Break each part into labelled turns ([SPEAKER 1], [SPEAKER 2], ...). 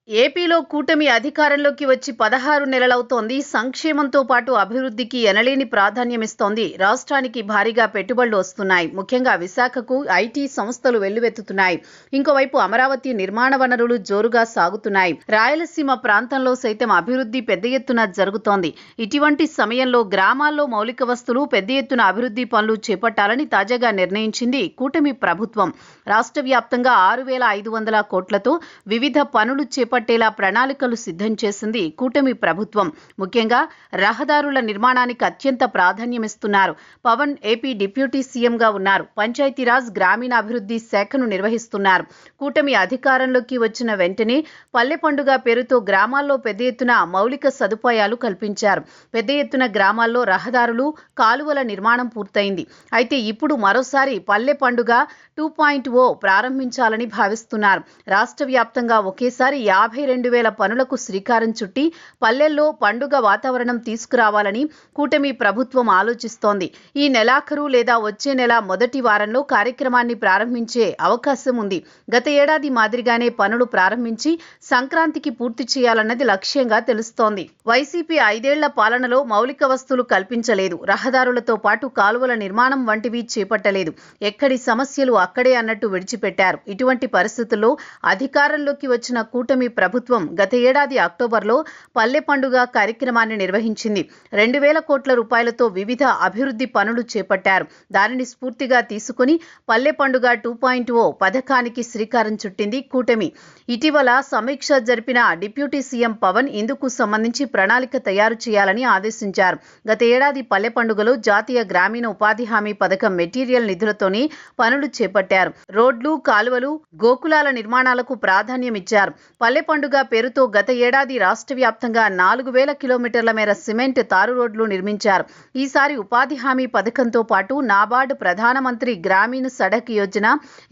[SPEAKER 1] ఏపీలో కూటమి అధికారంలోకి వచ్చి 16 నెలలవుతోంది. సంక్షేమంతో పాటు అభివృద్ధికి ఎనలేని ప్రాధాన్యమిస్తోంది. రాష్ట్రానికి భారీగా పెట్టుబడులు వస్తున్నాయి. ముఖ్యంగా విశాఖకు ఐటీ సంస్థలు వెల్లువెత్తుతున్నాయి. ఇంకోవైపు అమరావతి నిర్మాణ వనరులు జోరుగా సాగుతున్నాయి. రాయలసీమ ప్రాంతంలో సైతం అభివృద్ధి పెద్ద ఎత్తున జరుగుతోంది. ఇటువంటి సమయంలో గ్రామాల్లో మౌలిక వస్తువులు పెద్ద ఎత్తున అభివృద్ధి పనులు చేపట్టాలని తాజాగా నిర్ణయించింది కూటమి ప్రభుత్వం. రాష్ట్ర వ్యాప్తంగా 6,500 కోట్లతో వివిధ పనులు చేపట్టేలా ప్రణాళికలు సిద్ధం చేసింది కూటమి ప్రభుత్వం. ముఖ్యంగా రహదారుల నిర్మాణానికి అత్యంత ప్రాధాన్యమిస్తున్నారు. పవన్ ఏపీ డిప్యూటీ సీఎంగా ఉన్నారు. పంచాయతీరాజ్ గ్రామీణాభివృద్ధి శాఖను నిర్వహిస్తున్నారు. కూటమి అధికారంలోకి వచ్చిన వెంటనే పల్లె పండుగ పేరుతో గ్రామాల్లో పెద్ద ఎత్తున మౌలిక సదుపాయాలు కల్పించారు. పెద్ద ఎత్తున గ్రామాల్లో రహదారులు, కాలువల నిర్మాణం పూర్తయింది. అయితే ఇప్పుడు మరోసారి పల్లె పండుగ 2.0 ప్రారంభించాలని భావిస్తున్నారు. రాష్ట్ర వ్యాప్తంగా ఒకేసారి 52,000 పనులకు శ్రీకారం చుట్టి పల్లెల్లో పండుగ వాతావరణం తీసుకురావాలని కూటమి ప్రభుత్వం ఆలోచిస్తోంది. ఈ నెలాఖరు లేదా వచ్చే నెల మొదటి వారంలో కార్యక్రమాన్ని ప్రారంభించే అవకాశం ఉంది. గత ఏడాది మాదిరిగానే పనులు ప్రారంభించి సంక్రాంతికి పూర్తి చేయాలన్నది లక్ష్యంగా తెలుస్తోంది. వైసీపీ 5 ఏళ్ల పాలనలో మౌలిక వస్తువులు కల్పించలేదు. రహదారులతో పాటు కాలువల నిర్మాణం వంటివి చేపట్టలేదు. ఎక్కడి సమస్యలు అక్కడే అన్నట్టు విడిచిపెట్టారు. ఇటువంటి పరిస్థితుల్లో అధికారంలోకి వచ్చిన కూటమి ప్రభుత్వం గత ఏడాది అక్టోబర్లో పల్లె పండుగ కార్యక్రమాన్ని నిర్వహించింది. 2,000 కోట్ల రూపాయలతో వివిధ అభివృద్ధి పనులు చేపట్టారు. దానిని స్ఫూర్తిగా తీసుకుని పల్లె పండుగ 2.0 పథకానికి శ్రీకారం చుట్టింది కూటమి. ఇటీవల సమీక్ష జరిపిన డిప్యూటీ సీఎం పవన్ ఇందుకు సంబంధించి ప్రణాళిక తయారు చేయాలని ఆదేశించారు. గత ఏడాది పల్లె పండుగలో జాతీయ గ్రామీణ ఉపాధి హామీ పథకం మెటీరియల్ నిధులతోనే పనులు చేపట్టారు. రోడ్లు, కాలువలు, గోకులాల నిర్మాణాలకు ప్రాధాన్యమిచ్చారు. పల్లె పండుగ పేరుతో గత ఏడాది రాష్ట్ర వ్యాప్తంగా 4,000 కిలోమీటర్ల మేర సిమెంట్ తారు రోడ్లు నిర్మించారు. ఈసారి ఉపాధి హామీ పథకంతో పాటు నాబార్డ్, ప్రధానమంత్రి గ్రామీణ Sadak Yojana,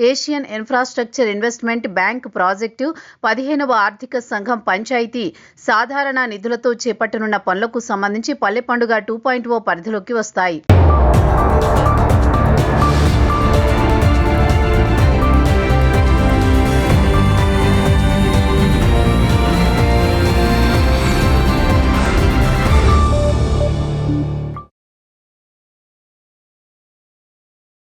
[SPEAKER 1] Asian infrastructure investment bank project, 15వ ఆర్థిక సంఘం పంచాయతీ సాధారణ నిధులతో చేపట్టనున్న పనులకు సంబంధించి పల్లె పండుగ 2.0 పరిధిలోకి వస్తాయి.